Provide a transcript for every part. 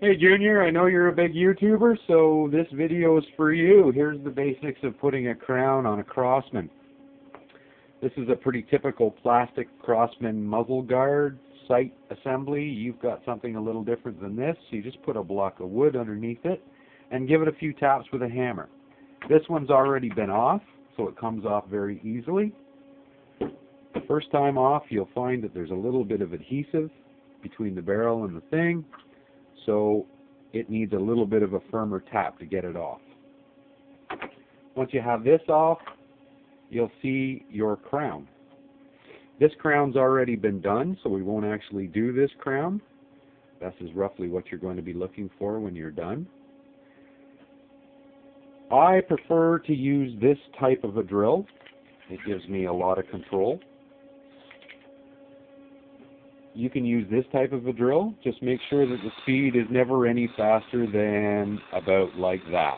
Hey Junior, I know you're a big YouTuber, so this video is for you. Here's the basics of putting a crown on a Crossman. This is a pretty typical plastic Crossman muzzle guard sight assembly. You've got something a little different than this. You just put a block of wood underneath it and give it a few taps with a hammer. This one's already been off, so it comes off very easily. The first time off, you'll find that there's a little bit of adhesive between the barrel and the thing, so it needs a little bit of a firmer tap to get it off. Once you have this off, you'll see your crown. This crown's already been done, so we won't actually do this crown. This is roughly what you're going to be looking for when you're done. I prefer to use this type of a drill. It gives me a lot of control. You can use this type of a drill. Just make sure that the speed is never any faster than about like that.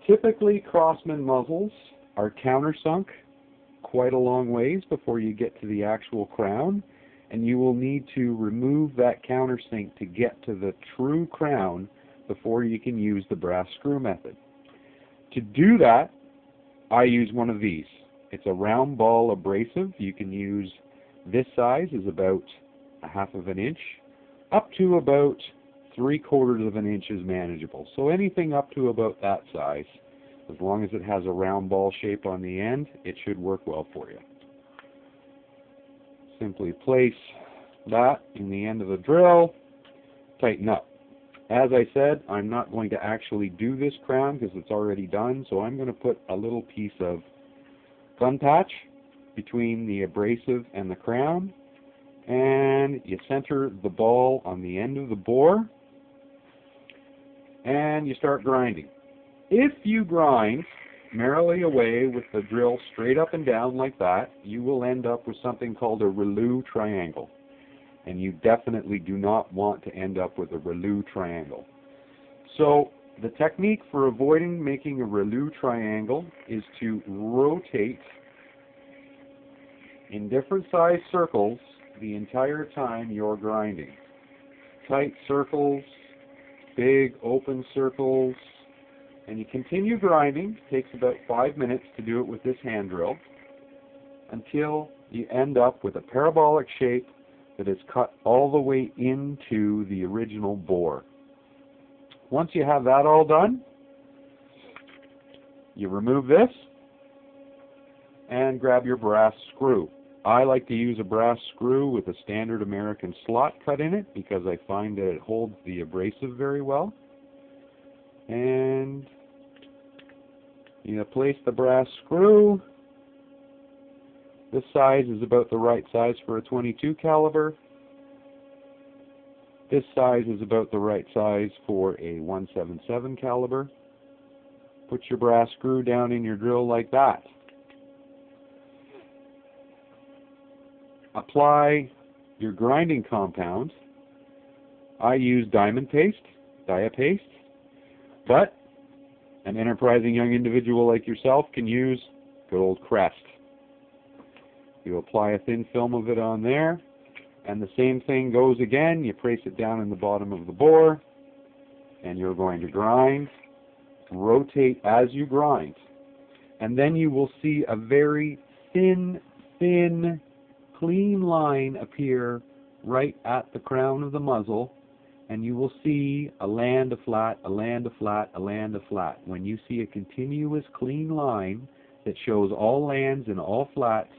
Typically, Crossman muzzles are countersunk quite a long ways before you get to the actual crown, and you will need to remove that countersink to get to the true crown before you can use the brass screw method. To do that, I use one of these. It's a round ball abrasive. You can use this size is about 1/2 of an inch, up to about 3/4 of an inch is manageable. So anything up to about that size, as long as it has a round ball shape on the end, it should work well for you. Simply place that in the end of the drill, tighten up. As I said, I'm not going to actually do this crown because it's already done, so I'm going to put a little piece of gun patch between the abrasive and the crown, and you center the ball on the end of the bore, and you start grinding. If you grind merrily away with the drill straight up and down like that, you will end up with something called a rouleau triangle. And you definitely do not want to end up with a rouleau triangle. So the technique for avoiding making a rouleau triangle is to rotate in different size circles the entire time you're grinding. Tight circles, big open circles, and you continue grinding. It takes about 5 minutes to do it with this hand drill until you end up with a parabolic shape that is cut all the way into the original bore. Once you have that all done, you remove this and grab your brass screw. I like to use a brass screw with a standard American slot cut in it because I find that it holds the abrasive very well. And you place the brass screw. This size is about the right size for a .22 caliber. This size is about the right size for a .177 caliber. Put your brass screw down in your drill like that. Apply your grinding compound. I use diamond paste, dia paste, but an enterprising young individual like yourself can use good old Crest. You apply a thin film of it on there, and the same thing goes again. You place it down in the bottom of the bore, and you're going to grind. Rotate as you grind. And then you will see a very thin, clean line appear right at the crown of the muzzle, and you will see a land, a flat, a land, a flat, a land, a flat. When you see a continuous clean line that shows all lands and all flats,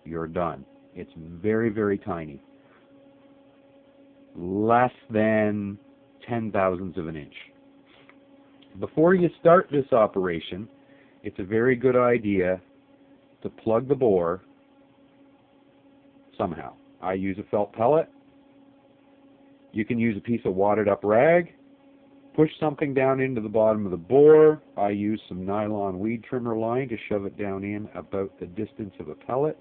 you're done. It's very, very tiny. Less than 0.010 of an inch. Before you start this operation, it's a very good idea to plug the bore somehow. I use a felt pellet. You can use a piece of wadded up rag. Push something down into the bottom of the bore. I use some nylon weed trimmer line to shove it down in about the distance of a pellet.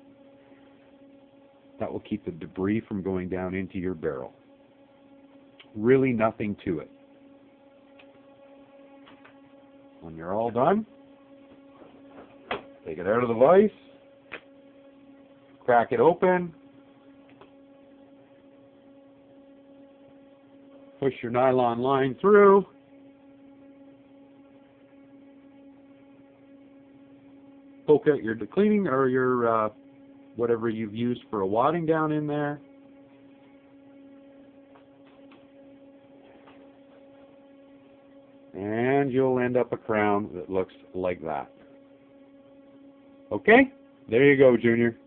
That will keep the debris from going down into your barrel. Really nothing to it. When you're all done, take it out of the vise, crack it open, push your nylon line through. Poke out your cleaning or your whatever you've used for a wadding down in there. And you'll end up a crown that looks like that. Okay? There you go, Junior.